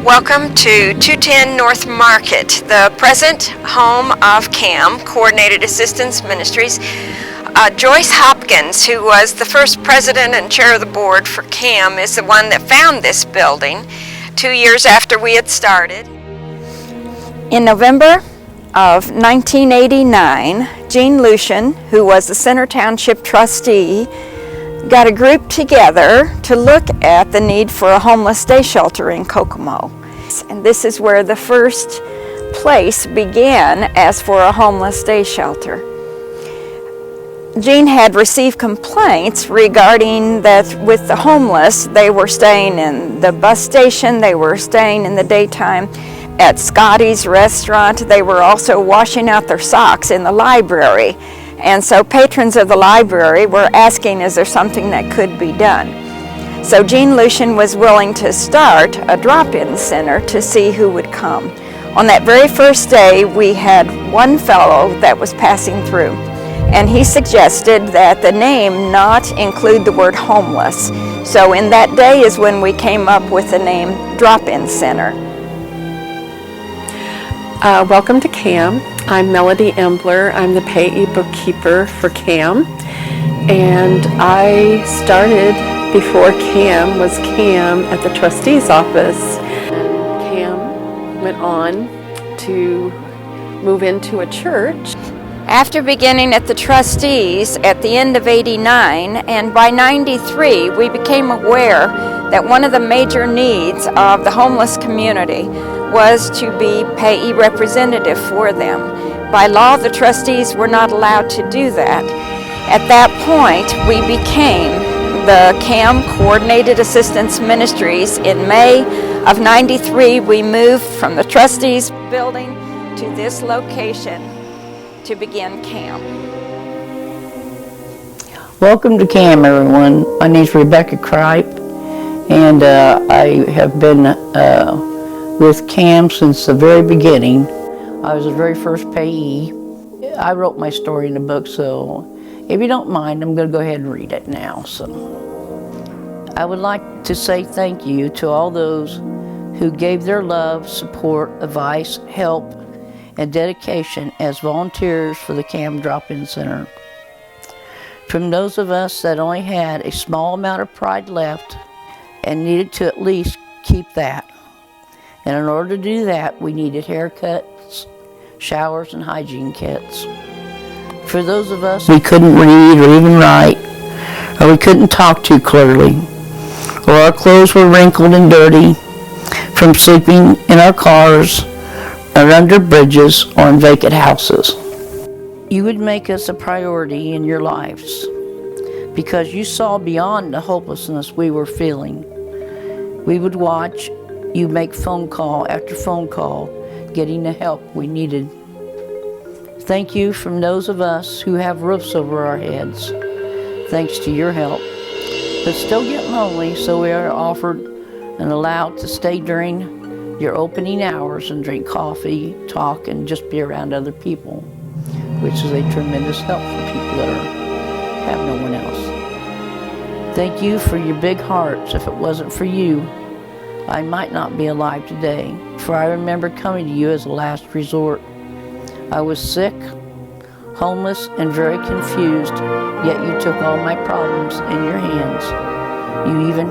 Welcome to 210 North Market, the present home of CAM, Coordinated Assistance Ministries. Joyce Hopkins, who was the first president and chair of the board for CAM, is the one that found this building 2 years after we had started. In November of 1989, Jean Lucian, who was the Center Township trustee, got a group together to look at the need for a homeless day shelter in Kokomo. And this is where the first place began as for a homeless day shelter. Jean had received complaints regarding that with the homeless, they were staying in the bus station, they were staying in the daytime at Scotty's restaurant, they were also washing out their socks in the library. And so patrons of the library were asking, is there something that could be done? So Jean Lucian was willing to start a drop-in center to see who would come. On that very first day, we had one fellow that was passing through, and he suggested that the name not include the word homeless. So in that day is when we came up with the name Drop-In Center. Welcome to CAM. I'm Melody Embler. I'm the payee bookkeeper for CAM. And I started before CAM was CAM at the trustee's office. And CAM went on to move into a church. After beginning at the trustees at the end of '89, and by '93, we became aware that one of the major needs of the homeless community was to be payee representative for them. By law, the trustees were not allowed to do that. At that point, we became the CAM Coordinated Assistance Ministries. In May of '93, we moved from the trustees building to this location to begin CAM. Welcome to CAM, everyone. My name is Rebecca Kripe, and I have been with CAM since the very beginning. I was the very first payee. I wrote my story in the book, so if you don't mind, I'm going to go ahead and read it now. So, I would like to say thank you to all those who gave their love, support, advice, help, and dedication as volunteers for the CAM Drop-In Center. From those of us that only had a small amount of pride left and needed to at least keep that. And in order to do that, we needed haircuts, showers, and hygiene kits. For those of us we couldn't read or even write, or we couldn't talk too clearly, or our clothes were wrinkled and dirty from sleeping in our cars, or under bridges, or in vacant houses. You would make us a priority in your lives because you saw beyond the hopelessness we were feeling. We would watch you make phone call after phone call, getting the help we needed. Thank you from those of us who have roofs over our heads, thanks to your help, but still get lonely, so we are offered and allowed to stay during your opening hours and drink coffee, talk, and just be around other people, which is a tremendous help for people that have no one else. Thank you for your big hearts. If it wasn't for you, I might not be alive today, for I remember coming to you as a last resort. I was sick, homeless, and very confused, yet you took all my problems in your hands. You even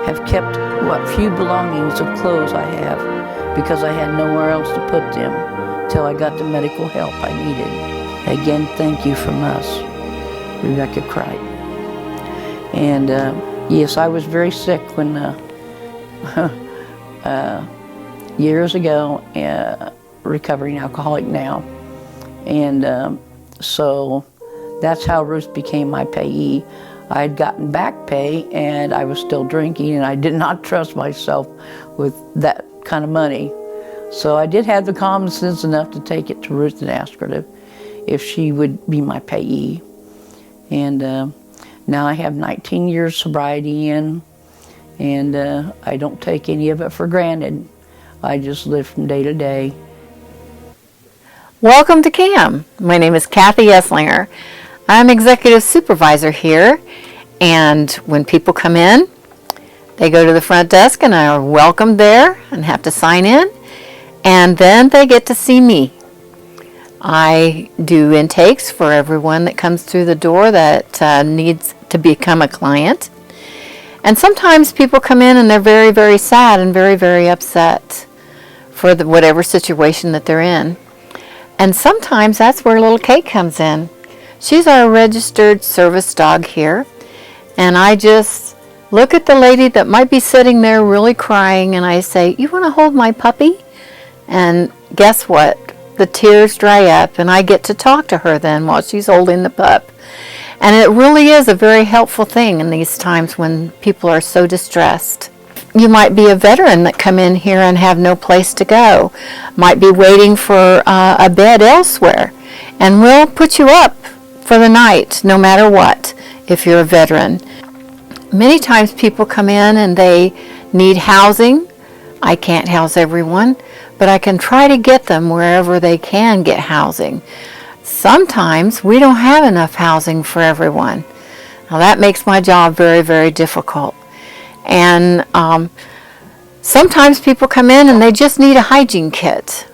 have kept what few belongings of clothes I have, because I had nowhere else to put them till I got the medical help I needed. Again, thank you from us, Rebecca Kripe. And yes, I was very sick when years ago, recovering alcoholic now. And so that's how Ruth became my payee. I had gotten back pay and I was still drinking, and I did not trust myself with that kind of money. So I did have the common sense enough to take it to Ruth and ask her if she would be my payee. And now I have 19 years sobriety in, and I don't take any of it for granted. I just live from day to day. Welcome to CAM. My name is Kathy Esslinger. I'm executive supervisor here, and when people come in, They go to the front desk and are welcomed there and have to sign in. And then they get to see me. I do intakes for everyone that comes through the door that needs to become a client. And sometimes people come in and they're very, very sad and very, very upset for whatever situation that they're in. And sometimes that's where little Kate comes in. She's our registered service dog here. And I just look at the lady that might be sitting there really crying and I say, "You want to hold my puppy?" And guess what? The tears dry up and I get to talk to her then while she's holding the pup. And it really is a very helpful thing in these times when people are so distressed. You might be a veteran that come in here and have no place to go. Might be waiting for a bed elsewhere. And we'll put you up for the night no matter what if you're a veteran. Many times people come in and they need housing. I can't house everyone, but I can try to get them wherever they can get housing. Sometimes we don't have enough housing for everyone. Now that makes my job very, very difficult. And sometimes people come in and they just need a hygiene kit,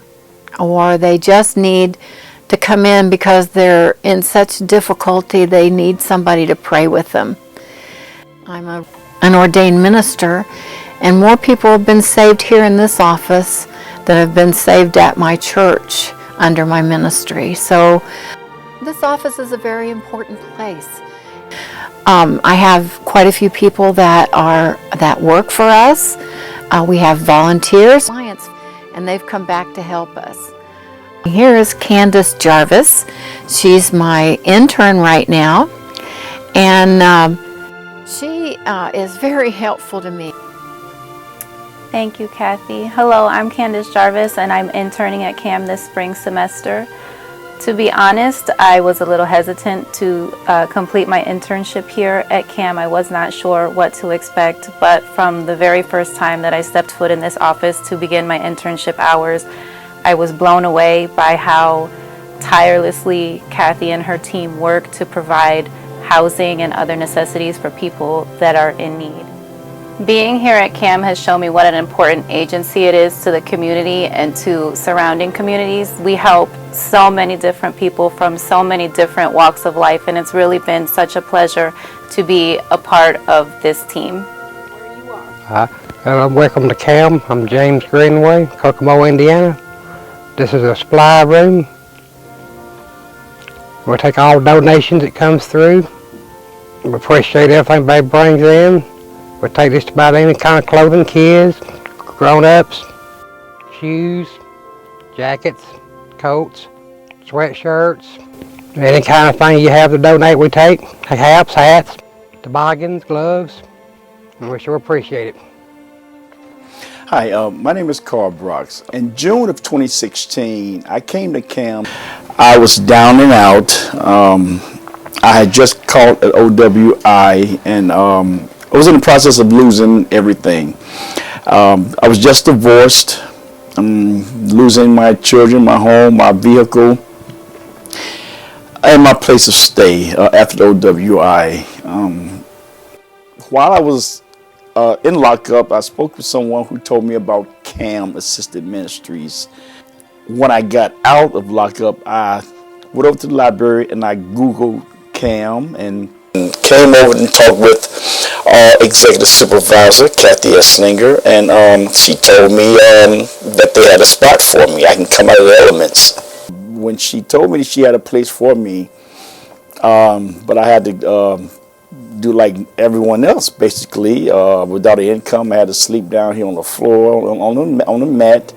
or they just need to come in because they're in such difficulty they need somebody to pray with them. I'm an ordained minister, and more people have been saved here in this office than have been saved at my church under my ministry. So this office is a very important place. I have quite a few people that work for us. We have volunteers, clients, and they've come back to help us. Here is Candace Jarvis. She's my intern right now, and she is very helpful to me. Thank you, Kathy. Hello, I'm Candace Jarvis, and I'm interning at CAM this spring semester. To be honest, I was a little hesitant to complete my internship here at CAM. I was not sure what to expect, but from the very first time that I stepped foot in this office to begin my internship hours, I was blown away by how tirelessly Kathy and her team work to provide housing and other necessities for people that are in need. Being here at CAM has shown me what an important agency it is to the community and to surrounding communities. We help so many different people from so many different walks of life, and it's really been such a pleasure to be a part of this team. Welcome to CAM. I'm James Greenway, Kokomo, Indiana. This is a supply room. We'll take all donations that comes through. We appreciate everything everybody brings in. We'll take just about any kind of clothing, kids, grown-ups, shoes, jackets, coats, sweatshirts, any kind of thing you have to donate we take. Hats, toboggans, gloves, and we sure appreciate it. Hi, my name is Carl Brooks. In June of 2016, I came to CAM. I was down and out. I had just caught an OWI, and I was in the process of losing everything. I was just divorced, losing my children, my home, my vehicle, and my place of stay after the OWI. While I was in lockup, I spoke with someone who told me about CAM Assisted Ministries. When I got out of lockup, I went over to the library and I Googled CAM and came over and talked with executive supervisor Kathy Esslinger, and she told me that they had a spot for me. I can come out of the elements. When she told me she had a place for me, but I had to do like everyone else basically. Without an income, I had to sleep down here on the floor on the mat.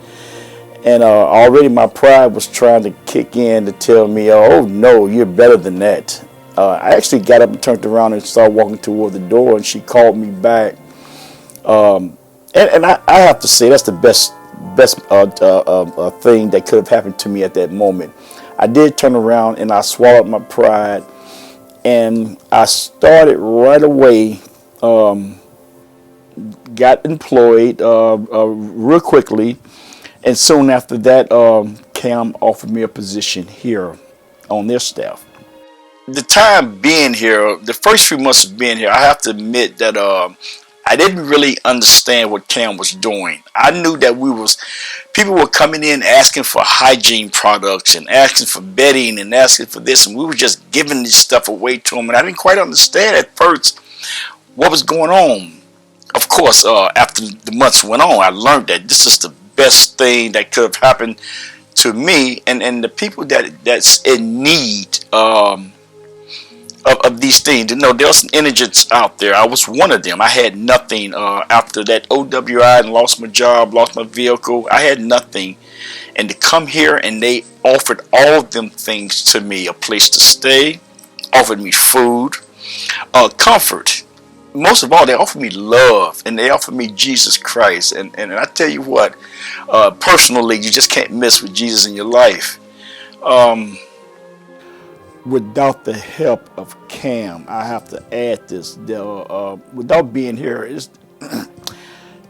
And already my pride was trying to kick in to tell me, oh no, you're better than that. I actually got up and turned around and started walking toward the door, and she called me back. And I have to say that's the best thing that could have happened to me at that moment. I did turn around and I swallowed my pride, and I started right away. Got employed real quickly, and soon after that, CAM offered me a position here on their staff. The time being here, the first few months of being here, I have to admit that I didn't really understand what Cam was doing. I knew that people were coming in asking for hygiene products and asking for bedding and asking for this, and we were just giving this stuff away to them, and I didn't quite understand at first what was going on. Of course, after the months went on, I learned that this is the best thing that could have happened to me and the people that's in need of these things. You know, there's some indigents out there. I was one of them. I had nothing after that OWI and lost my job, lost my vehicle. I had nothing. And to come here and they offered all of them things to me, a place to stay, offered me food, comfort. Most of all, they offered me love and they offered me Jesus Christ. And I tell you what, personally, you just can't miss with Jesus in your life. Without the help of Cam, I have to add this. Without being here,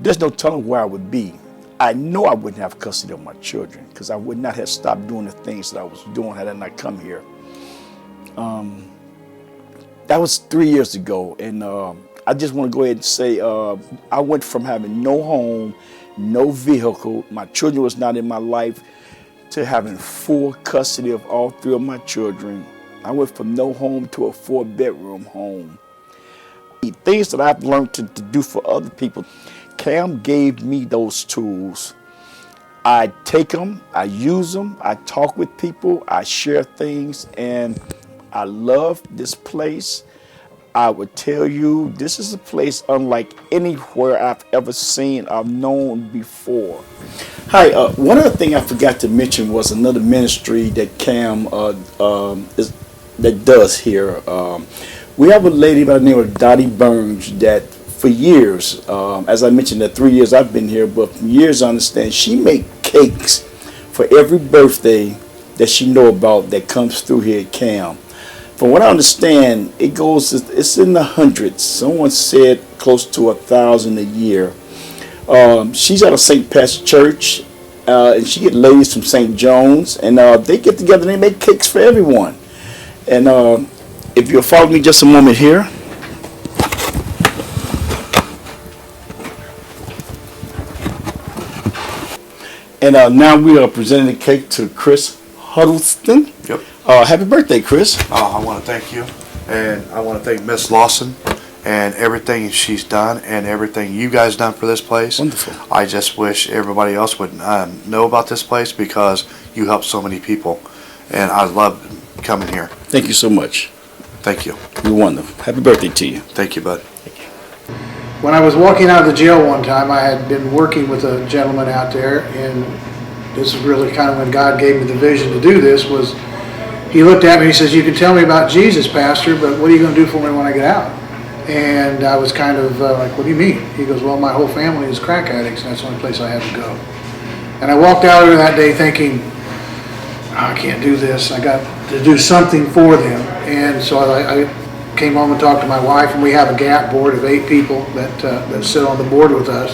there's no telling where I would be. I know I wouldn't have custody of my children because I would not have stopped doing the things that I was doing had I not come here. That was 3 years ago, and I just want to go ahead and say I went from having no home, no vehicle, my children was not in my life, to having full custody of all three of my children. I went from no home to a 4-bedroom home. The things that I've learned to do for other people, Cam gave me those tools. I take them, I use them, I talk with people, I share things, and I love this place. I would tell you, this is a place unlike anywhere I've ever seen or known before. Hi, one other thing I forgot to mention was another ministry that Cam does here. We have a lady by the name of Dottie Burns that for years, as I mentioned, that 3 years I've been here, but for years I understand she make cakes for every birthday that she know about that comes through here at Cam. From what I understand, it's in the hundreds. Someone said close to 1,000 a year. She's out of St. Pat's Church, and she get ladies from St. John's, and they get together and they make cakes for everyone. And if you'll follow me just a moment here. And now we are presenting the cake to Chris Huddleston. Yep. Happy birthday, Chris. I want to thank you, and I want to thank Miss Lawson and everything she's done and everything you guys done for this place. Wonderful. I just wish everybody else would know about this place because you help so many people, and I love coming here. Thank you so much. Thank you. You're wonderful. Happy birthday to you. Thank you, bud. When I was walking out of the jail one time, I had been working with a gentleman out there, and this is really kind of when God gave me the vision to do this. Was he looked at me and he says, "You can tell me about Jesus, Pastor, but what are you going to do for me when I get out?" And I was kind of like, "What do you mean?" He goes, "Well, my whole family is crack addicts, and that's the only place I have to go." And I walked out of there that day thinking, I can't do this. I got to do something for them. And so I came home and talked to my wife, and we have a GAP board of 8 people that sit on the board with us.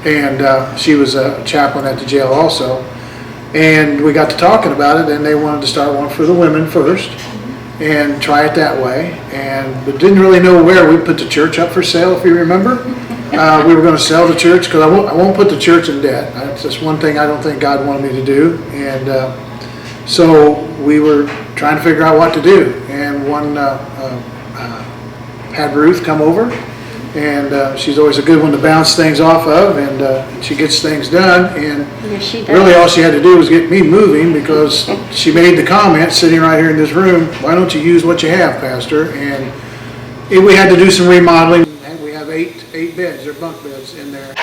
And she was a chaplain at the jail also. And we got to talking about it, and they wanted to start one for the women first and try it that way. But didn't really know where. We put the church up for sale, if you remember. We were going to sell the church because I won't put the church in debt. That's just one thing I don't think God wanted me to do. And so we were trying to figure out what to do. And one had Ruth come over, and she's always a good one to bounce things off of, and she gets things done. And really all she had to do was get me moving, because she made the comment sitting right here in this room, "Why don't you use what you have, Pastor?" And we had to do some remodeling. We have eight beds, they're bunk beds in there.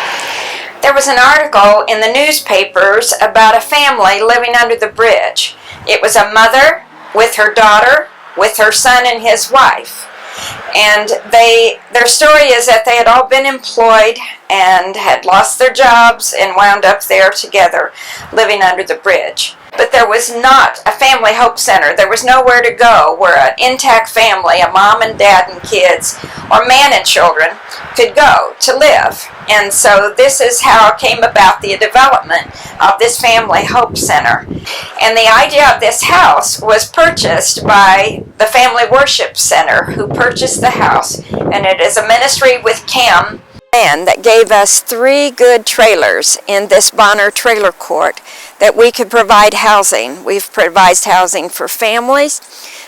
There was an article in the newspapers about a family living under the bridge. It was a mother with her daughter, with her son and his wife. And their story is that they had all been employed and had lost their jobs and wound up there together, living under the bridge. But there was not a family hope center. There was nowhere to go where an intact family, a mom and dad and kids, or man and children, could go to live. And so this is how it came about, the development of this family hope center. And the idea of this house was purchased by the Family Worship Center, who purchased the house. And it is a ministry with Cam And that gave us 3 good trailers in this Bonner trailer court that we could provide housing. We've provided housing for families.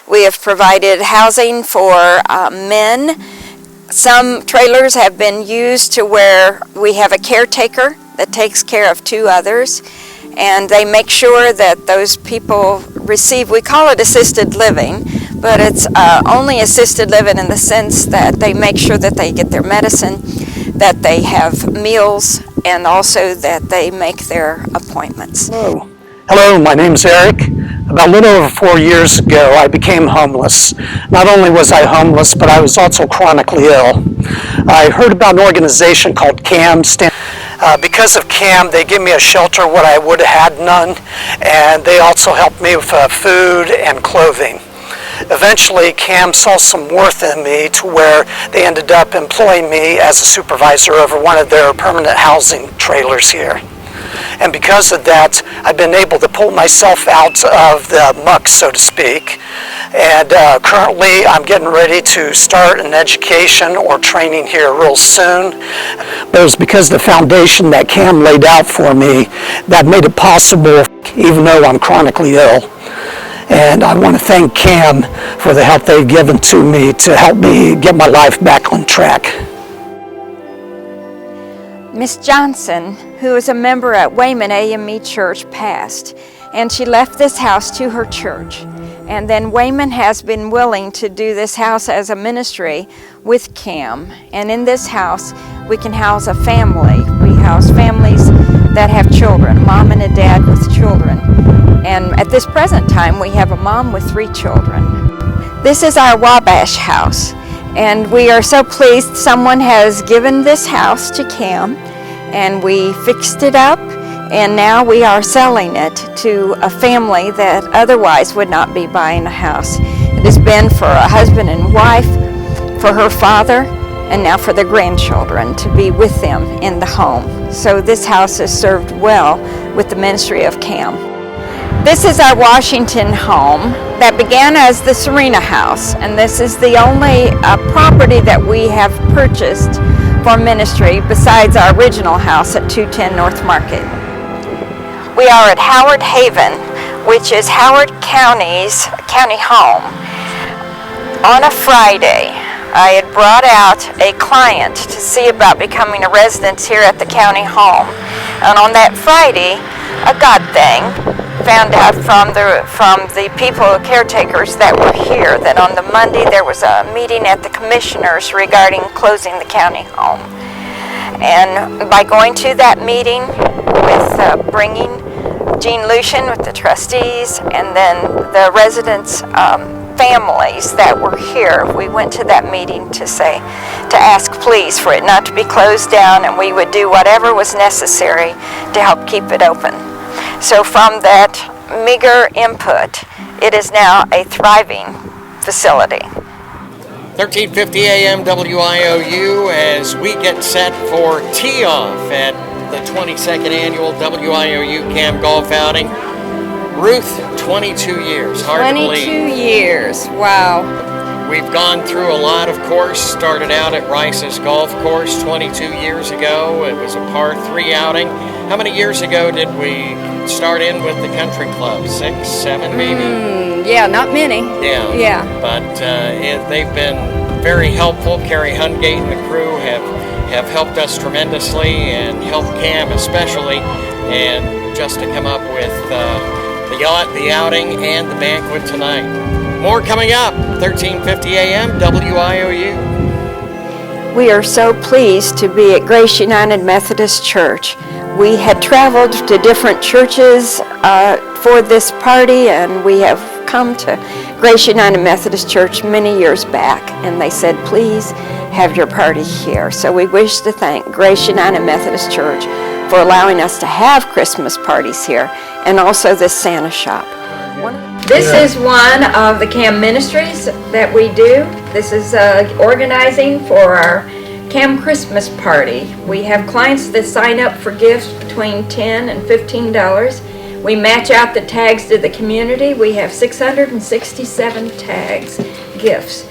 We have provided housing for men. Some trailers have been used to where we have a caretaker that takes care of 2 others, and they make sure that those people receive, we call it assisted living, but it's only assisted living in the sense that they make sure that they get their medicine, that they have meals, and also that they make their appointments. Hello, my name's Eric. About a little over 4 years ago, I became homeless. Not only was I homeless, but I was also chronically ill. I heard about an organization called CAM. Because of CAM, they give me a shelter where I would have had none, and they also helped me with food and clothing. Eventually, CAM saw some worth in me to where they ended up employing me as a supervisor over one of their permanent housing trailers here. And because of that, I've been able to pull myself out of the muck, so to speak. And currently, I'm getting ready to start an education or training here real soon. But it was because of the foundation that CAM laid out for me that made it possible, even though I'm chronically ill. And I want to thank CAM for the help they've given to me to help me get my life back on track. Miss Johnson, who is a member at Wayman AME Church, passed, and she left this house to her church. And then Wayman has been willing to do this house as a ministry with CAM. And in this house, we can house a family. We house families that have children, mom and a dad with children. And at this present time, we have a mom with 3 children. This is our Wabash house. And we are so pleased someone has given this house to CAM, and we fixed it up, and now we are selling it to a family that otherwise would not be buying a house. It has been for a husband and wife, for her father, and now for the grandchildren to be with them in the home. So this house has served well with the ministry of CAM. This is our Washington home that began as the Serena House, and this is the only property that we have purchased for ministry besides our original house at 210 North Market. We are at Howard Haven, which is Howard County's county home. On a Friday, I had brought out a client to see about becoming a resident here at the county home, and on that Friday, a God thing, found out from the people, caretakers that were here, that on the Monday there was a meeting at the commissioners regarding closing the county home. And by going to that meeting with bringing Jean Lucian with the trustees and then the residents' families that were here, we went to that meeting to ask please for it not to be closed down, and we would do whatever was necessary to help keep it open. So from that meager input, it is now a thriving facility. 1350 AM WIOU as we get set for tee-off at the 22nd annual WIOU CAM Golf Outing. Ruth, 22 years, hard to believe. 22 years, wow. We've gone through a lot, of course. Started out at Rice's Golf Course 22 years ago. It was a par 3 outing. How many years ago did we start in with the country club? 6, 7 maybe? Yeah, not many. Yeah. But they've been very helpful. Carrie Hungate and the crew have helped us tremendously, and helped CAM especially, and just to come up with the outing and the banquet tonight. More coming up, 1350 AM WIOU. We are so pleased to be at Grace United Methodist Church. We had traveled to different churches for this party, and we have come to Grace United Methodist Church many years back, and they said, please have your party here. So we wish to thank Grace United Methodist Church for allowing us to have Christmas parties here, and also this Santa shop. This is one of the CAM ministries that we do. This is organizing for our CAM Christmas party. We have clients that sign up for gifts between $10 and $15. We match out the tags to the community. We have 667 tags, gifts.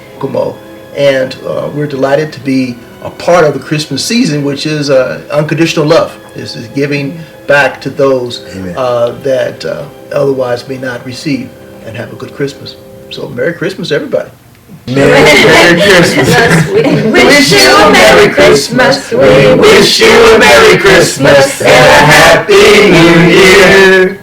And we're delighted to be a part of the Christmas season, which is unconditional love. This is giving back to those that otherwise may not receive, and have a good Christmas. So Merry Christmas, everybody. Merry Christmas. We wish you a Merry Christmas. We wish you a Merry Christmas and a Happy New Year.